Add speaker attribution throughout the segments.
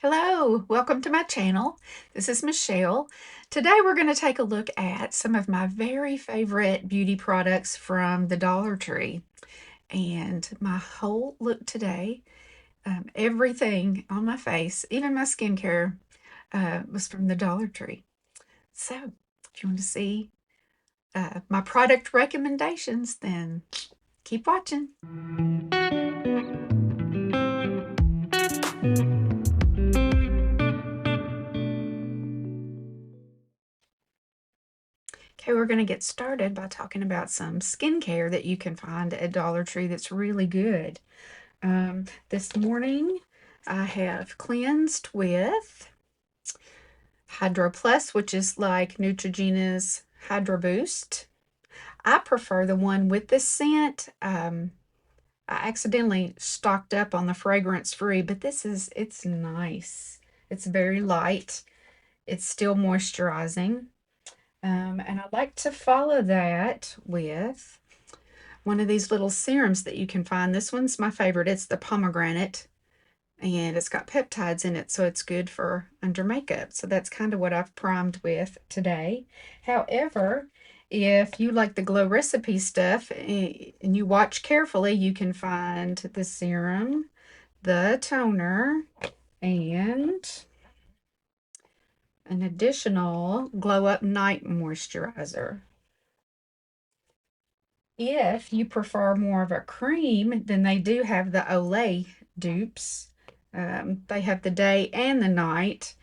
Speaker 1: Hello, welcome to my channel. This is Michelle. Today we're going to take a look at some of my very favorite beauty products from the Dollar Tree. And my whole look today, everything on my face, even my skincare, was from the Dollar Tree. So if you want to see my product recommendations, then keep watching. Okay, we're going to get started by talking about some skincare that you can find at Dollar Tree that's really good. This morning I have cleansed with Hydro Plus, which is like Neutrogena's Hydro Boost. I prefer the one with the scent. I accidentally stocked up on the fragrance free, but it's nice. It's very light. It's still moisturizing. And I like to follow that with one of these little serums that you can find. This one's my favorite. It's the pomegranate, and it's got peptides in it, so it's good for under makeup. So that's kind of what I've primed with today. However, if you like the Glow Recipe stuff and you watch carefully, you can find the serum, the toner, and an additional Glow Up Night Moisturizer. If you prefer more of a cream, then they do have the Olay dupes. They have the day and the night,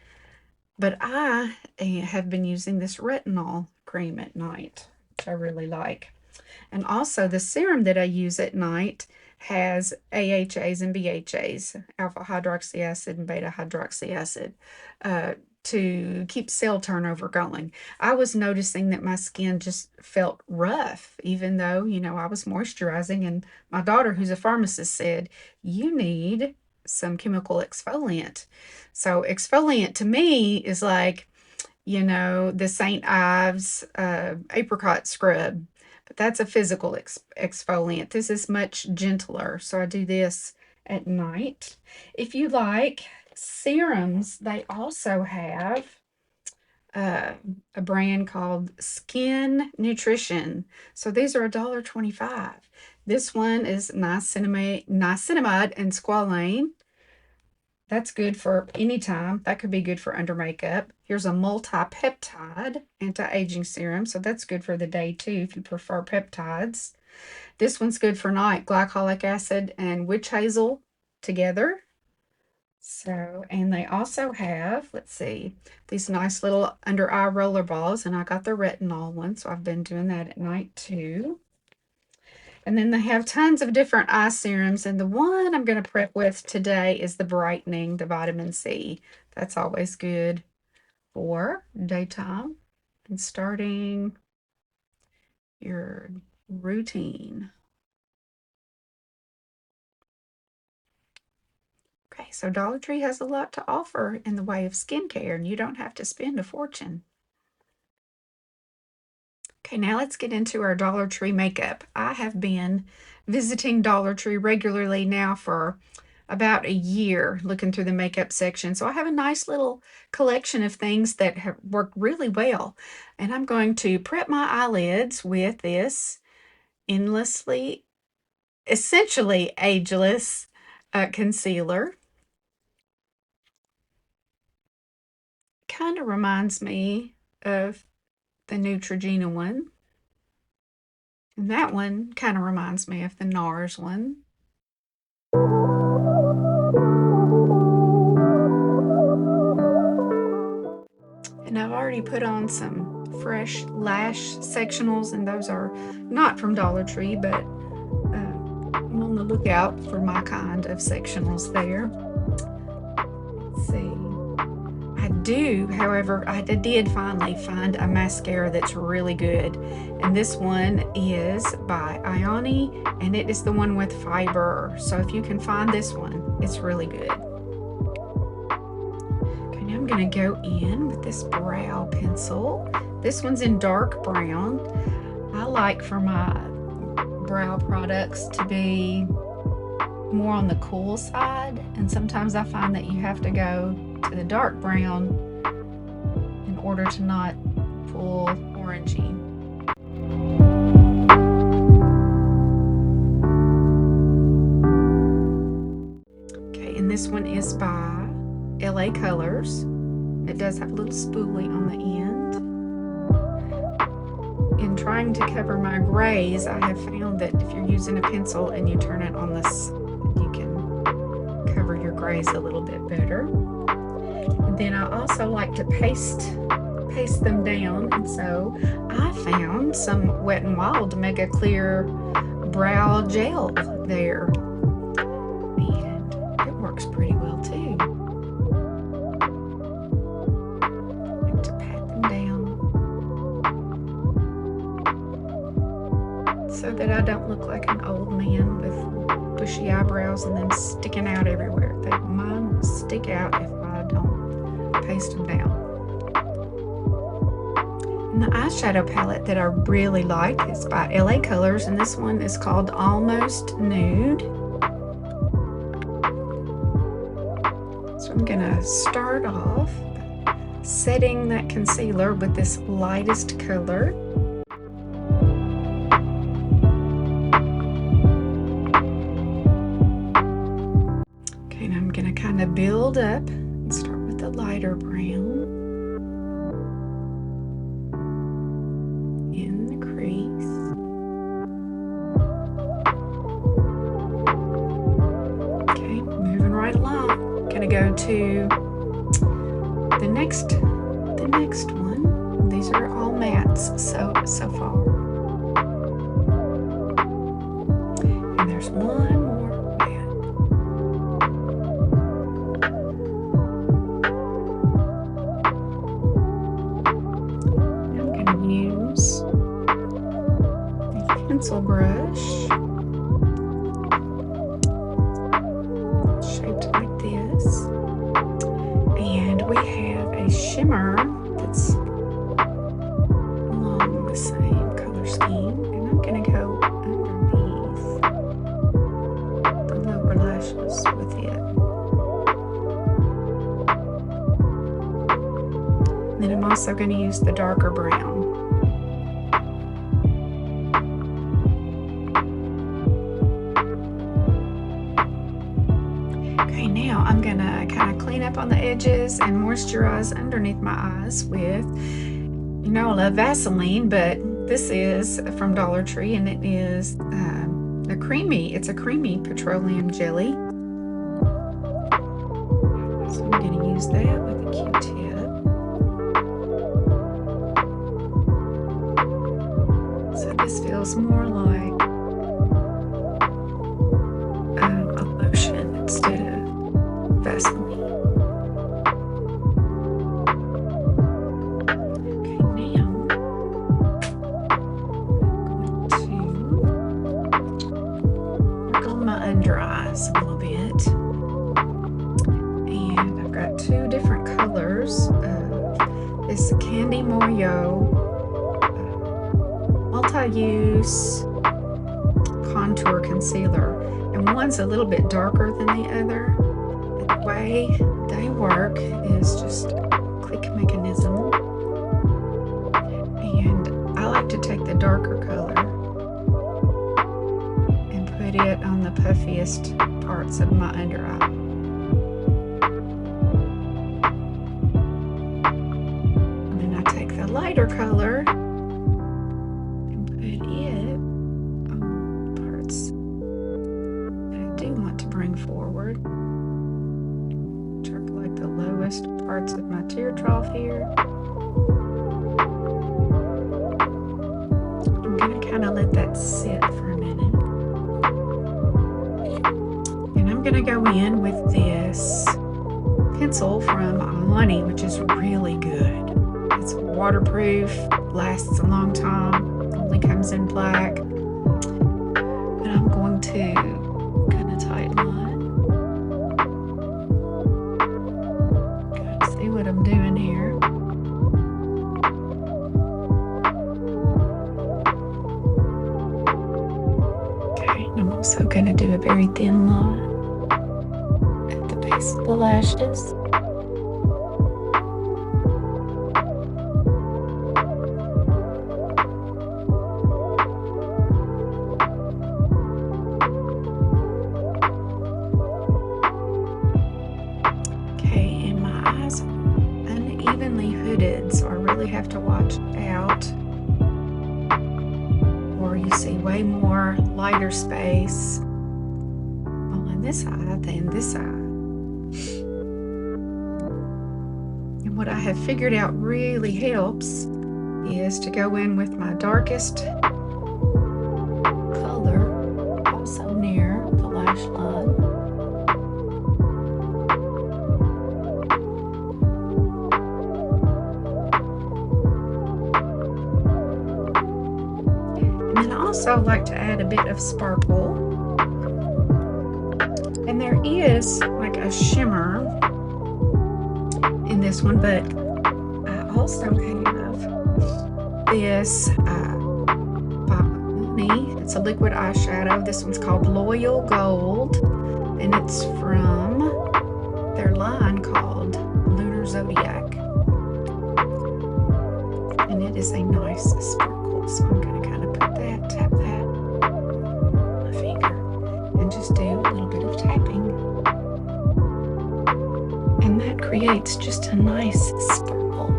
Speaker 1: but I have been using this retinol cream at night, which I really like. And also the serum that I use at night has AHAs and BHAs, alpha hydroxy acid and beta hydroxy acid, to keep cell turnover going. I was noticing that my skin just felt rough, even though, I was moisturizing. And my daughter, who's a pharmacist, said, you need some chemical exfoliant. So exfoliant to me is like, the St. Ives apricot scrub. But that's a physical exfoliant. This is much gentler. So I do this at night. If you like serums, they also have uh, a brand called Skin Nutrition. So these are $1.25. This one is niacinamide and squalane. That's good for any time. That could be good for under makeup. Here's a multi-peptide anti-aging serum. So that's good for the day too if you prefer peptides. This one's good for night. Glycolic acid and witch hazel together. So, and they also have, let's see, these nice little under eye roller balls, and I got the retinol one, so I've been doing that at night too. And then they have tons of different eye serums, and the one I'm going to prep with today is the brightening, the vitamin C. That's always good for daytime and starting your routine. Okay, so Dollar Tree has a lot to offer in the way of skincare, and you don't have to spend a fortune. Okay, now let's get into our Dollar Tree makeup. I have been visiting Dollar Tree regularly now for about a year, looking through the makeup section. So I have a nice little collection of things that have worked really well. And I'm going to prep my eyelids with this essentially ageless concealer. Kind of reminds me of the Neutrogena one. And that one kind of reminds me of the NARS one. And I've already put on some fresh lash sectionals, and those are not from Dollar Tree, but I'm on the lookout for my kind of sectionals there. Let's see. However, I did finally find a mascara that's really good. And this one is by Ioni, and it is the one with fiber. So if you can find this one, it's really good. Okay, now I'm going to go in with this brow pencil. This one's in dark brown. I like for my brow products to be more on the cool side, and sometimes I find that you have to go to the dark brown in order to not pull orangey. Okay, and this one is by LA Colors. It does have a little spoolie on the end. In trying to cover my grays, I have found that if you're using a pencil and you turn it on this, you can cover your grays a little bit better. And then I also like to paste them down, and so I found some Wet n Wild Mega Clear Brow Gel there, and it works pretty well too. I like to pat them down so that I don't look like an old man with bushy eyebrows and them sticking out everywhere. Mine will stick out if I don't paste them down. And the eyeshadow palette that I really like is by LA Colors, and this one is called Almost Nude. So I'm gonna start off setting that concealer with this lightest color. Okay, and I'm gonna kind of build up and start with the lighter brown. Go to the next one. These are all mattes so far, and there's one more matte. I'm going to use a pencil brush shaped like this. And we have a shimmer that's along the same color scheme, and I'm going to go underneath the lower lashes with it. And then I'm also going to use the darker brown. Okay, now I'm going to kind of clean up on the edges and moisturize underneath my eyes with, you know, I love Vaseline, but this is from Dollar Tree, and it is it's a creamy petroleum jelly. So I'm going to use that with a Q-tip. So this feels more like a lotion instead of Vaseline. Under eyes a little bit, and I've got two different colors of this Candy Moyo multi-use contour concealer, and one's a little bit darker than the other. The way they work is just a click mechanism, and I like to take the darker color it on the puffiest parts of my under eye. And then I take the lighter color and put it on parts that I do want to bring forward, which are like the lowest parts of my tear trough here. I'm going to kind of let that sit for a minute. I'm going to go in with this pencil from Alani, which is really good. It's waterproof, lasts a long time, only comes in black. And I'm going to kind of tight line. Gotta see what I'm doing here. Okay, I'm also going to do a very thin line. the lashes. Okay, and my eyes are unevenly hooded, so I really have to watch out. Or you see way more lighter space on this eye than this eye. And what I have figured out really helps is to go in with my darkest color, also near the lash line. And then I also like to add a bit of sparkle. And there is like a shimmer in this one, but I also have this Bonnie. It's a liquid eyeshadow. This one's called Loyal Gold, and it's from their line called Lunar Zodiac. And it is a nice sparkle, so I'm going to kind of put that, tap that on my finger, and just do a little bit of tapping. And that creates just a nice sparkle,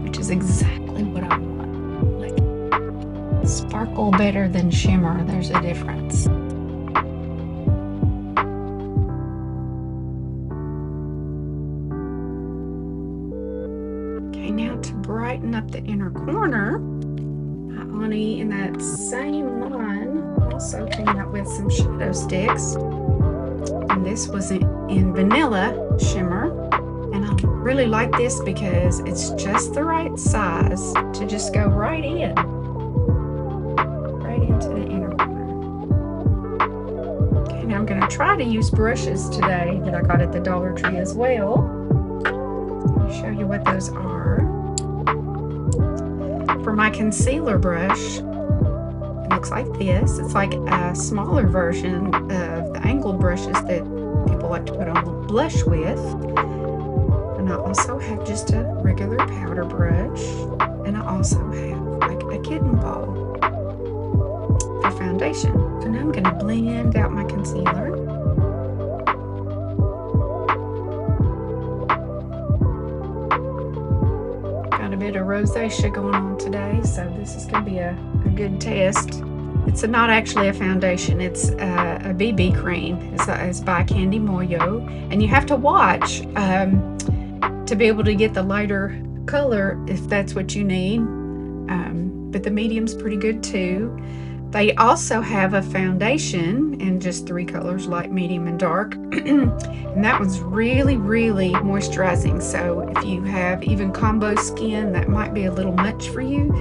Speaker 1: which is exactly what I want. Like, sparkle better than shimmer. There's a difference. Okay, now to brighten up the inner corner, Ani, in that same line, also came out with some shadow sticks. And this was in Vanilla Shimmer. And I really like this because it's just the right size to just go right in. Right into the inner corner. Okay, now I'm going to try to use brushes today that I got at the Dollar Tree as well. Let me show you what those are. For my concealer brush, it looks like this. It's like a smaller version of the angled brushes that people like to put on blush with. And I also have just a regular powder brush. And I also have like a kitten ball for foundation. So now I'm going to blend out my concealer. Got a bit of rosacea going on today, so this is going to be a good test. It's not actually a foundation, it's a BB cream. It's by Candy Moyo, and you have to watch to be able to get the lighter color if that's what you need. But the medium's pretty good too. They also have a foundation in just 3 colors, light, medium, and dark. And that one's really, really moisturizing. So if you have even combo skin, that might be a little much for you.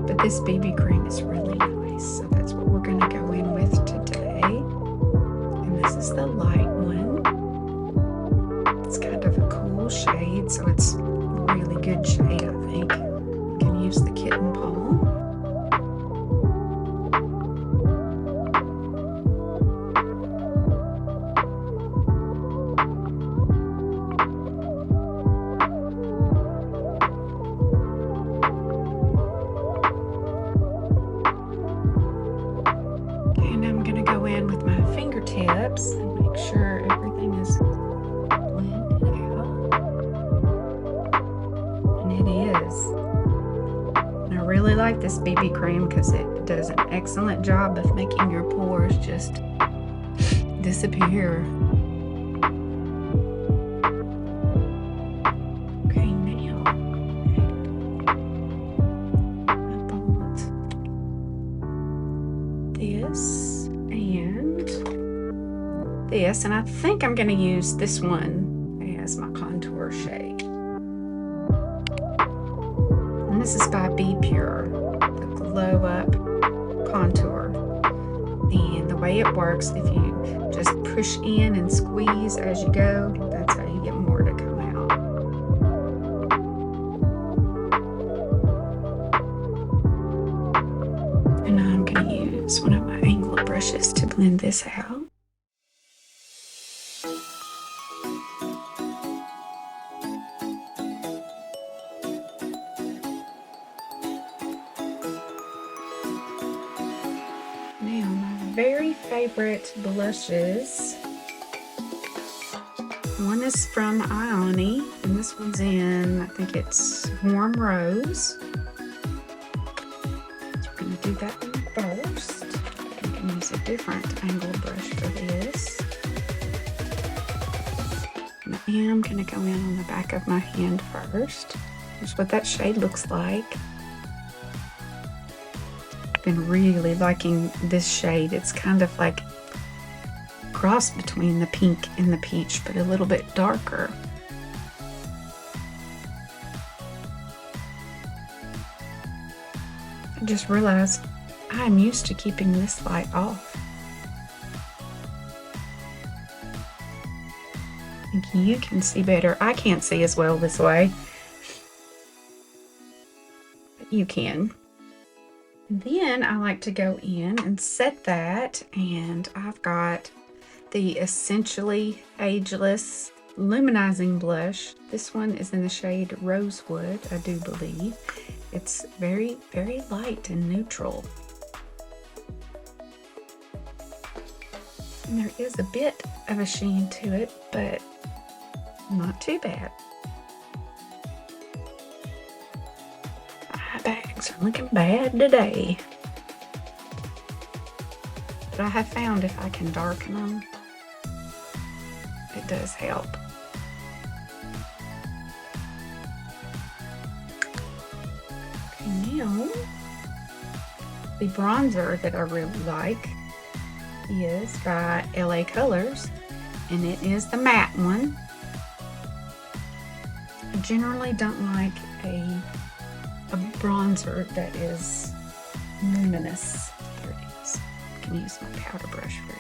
Speaker 1: But this BB cream is really nice. So that's what we're going to go in with today. And this is the light one. It's kind of a cool shade, so it's a really good shade, I think. You can use the kitten palm. Fingertips and make sure everything is blended out. And it is. And I really like this BB cream because it does an excellent job of making your pores just disappear. Okay, now I bought this and this, and I think I'm going to use this one as my contour shade. And this is by Be Pure, the Glow Up Contour. And the way it works, if you just push in and squeeze as you go, that's how you get more to come out. And now I'm going to use one of my angled brushes to blend this out. favorite blushes. One is from Ioni, and this one's in, I think it's Warm Rose. So we're going to do that one first. I can use a different angled brush for this. And I am going to go in on the back of my hand first. Here's what that shade looks like. I've been really liking this shade. It's kind of like cross between the pink and the peach, but a little bit darker. I just realized I'm used to keeping this light off. I think you can see better. I can't see as well this way, but you can. And then I like to go in and set that, and I've got the Essentially Ageless Luminizing Blush. This one is in the shade Rosewood, I do believe. It's very, very light and neutral. And there is a bit of a sheen to it, but not too bad. My bags are looking bad today. But I have found if I can darken them, it does help. Okay, now the bronzer that I really like is by LA Colors, and it is the matte one. I generally don't like a bronzer that is luminous. There it is. I can use my powder brush for it.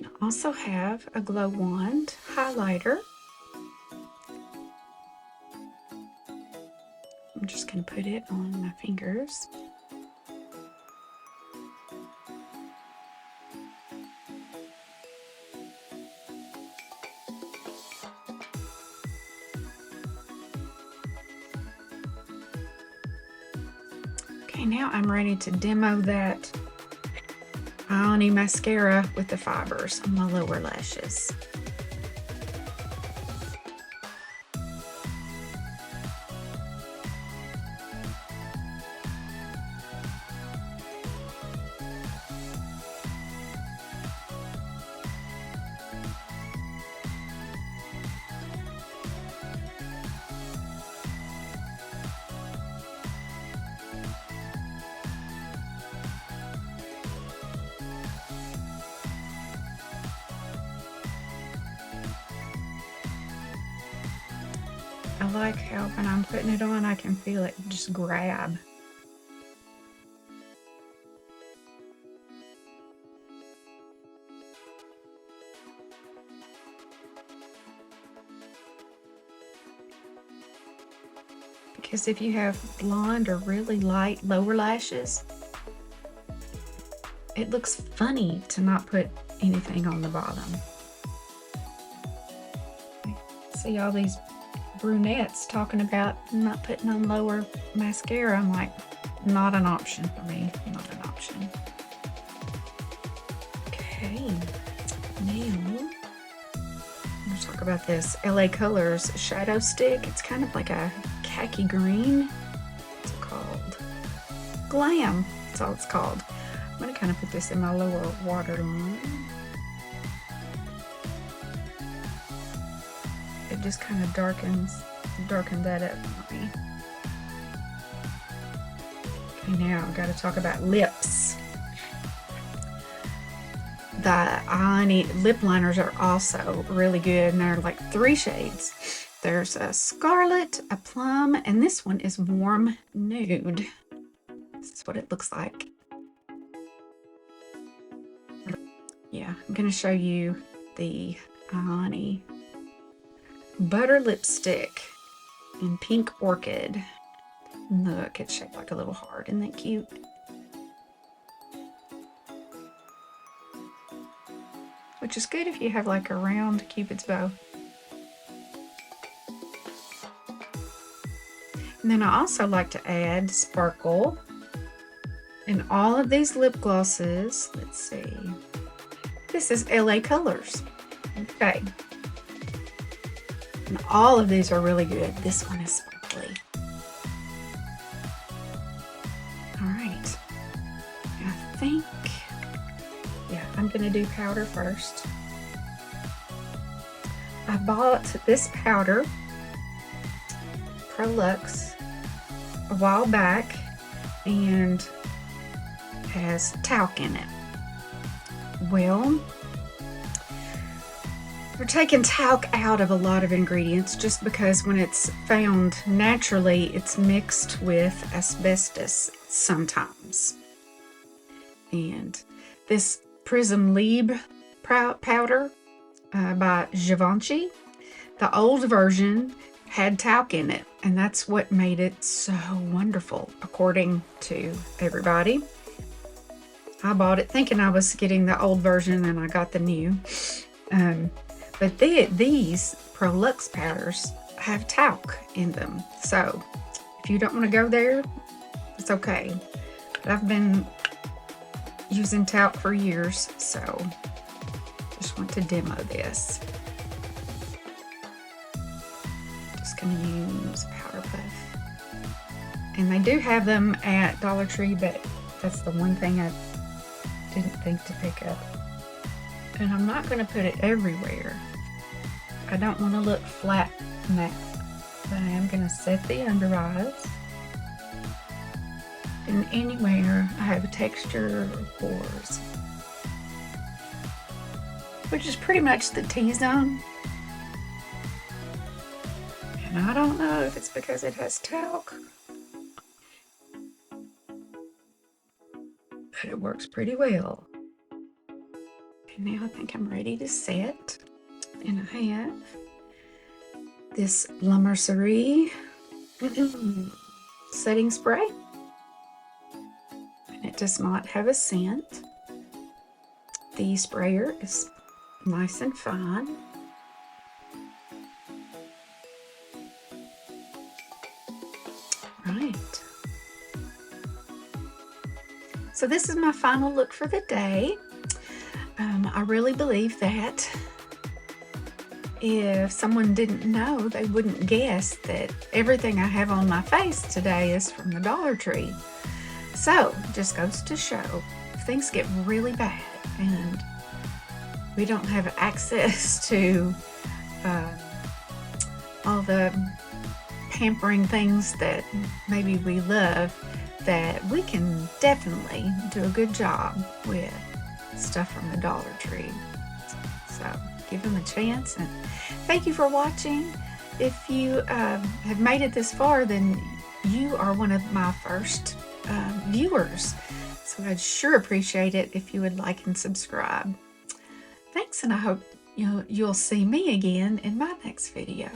Speaker 1: I also have a Glow Wand highlighter. I'm just going to put it on my fingers. Okay, now I'm ready to demo that Ioni mascara with the fibers on my lower lashes. I like how when I'm putting it on, I can feel it just grab. Because if you have blonde or really light lower lashes, it looks funny to not put anything on the bottom. See all these brunettes talking about not putting on lower mascara. I'm like, not an option for me, not an option. Okay, now let's talk about this LA Colors Shadow Stick. It's kind of like a khaki green. What's it called? Glam, that's all it's called. I'm gonna kind of put this in my lower waterline. It just kind of darkened that up for me. Okay, now I've got to talk about lips. The Ioni lip liners are also really good, and they're like 3 shades. There's a Scarlet, a Plum, and this one is Warm Nude. This is what it looks like. Yeah, I'm going to show you the Ioni Butter Lipstick in Pink Orchid. Look, it's shaped like a little heart. Isn't that cute? which is good if you have like a round Cupid's bow. And then I also like to add sparkle in all of these lip glosses. Let's see. This is LA Colors. Okay. And all of these are really good. This one is sparkly. All right. I think, yeah, I'm going to do powder first. I bought this powder, Prolux, a while back, and has talc in it. Well, we're taking talc out of a lot of ingredients just because when it's found naturally, it's mixed with asbestos sometimes. And this Prism Libre powder by Givenchy, the old version had talc in it, and that's what made it so wonderful, according to everybody. I bought it thinking I was getting the old version, and I got the new. But these Prolux powders have talc in them. So if you don't want to go there, it's okay. But I've been using talc for years, so just want to demo this. Just gonna use Powder Puff. And they do have them at Dollar Tree, but that's the one thing I didn't think to pick up. And I'm not going to put it everywhere. I don't want to look flat matte, but I am going to set the under eyes. And anywhere I have a texture or pores, which is pretty much the T-zone. And I don't know if it's because it has talc, but it works pretty well. And now I think I'm ready to set. And I have this La Mercerie setting spray. And it does not have a scent. The sprayer is nice and fine. Right. So this is my final look for the day. I really believe that if someone didn't know, they wouldn't guess that everything I have on my face today is from the Dollar Tree. So, just goes to show, if things get really bad and we don't have access to all the pampering things that maybe we love, that we can definitely do a good job with stuff from the Dollar Tree. So give them a chance, and thank you for watching. If you have made it this far, then you are one of my first viewers, so I'd sure appreciate it if you would like and subscribe. Thanks, and I hope you'll see me again in my next video.